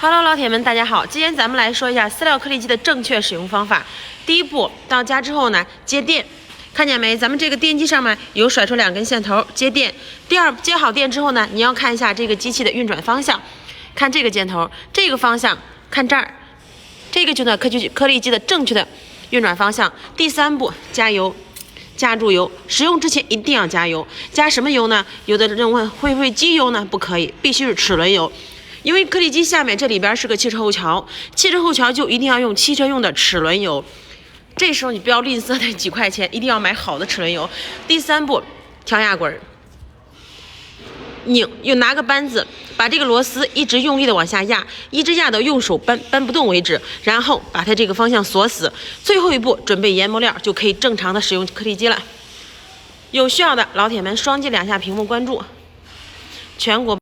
Hello， 老铁们，大家好！今天咱们来说一下饲料颗粒机的正确使用方法。第一步，到家之后呢，接电，看见没？咱们这个电机上面有甩出2根线头，接电。第二，接好电之后呢，你要看一下这个机器的运转方向，看这个箭头，这个方向，看这儿，这个就是颗粒机的正确的运转方向。第三步，加油。加注油，使用之前一定要加油。加什么油呢？有的人问会不会机油呢？不可以，必须是齿轮油。因为颗粒机下面这里边是个汽车后桥，汽车后桥就一定要用汽车用的齿轮油。这时候你不要吝啬那几块钱，一定要买好的齿轮油。第三步，调压棍，拧，又拿个扳子把这个螺丝一直用力的往下压，一直压到用手搬不动为止，然后把它这个方向锁死。最后一步，准备研磨料，就可以正常的使用颗粒机了。有需要的老铁们，双击2下屏幕关注，全国。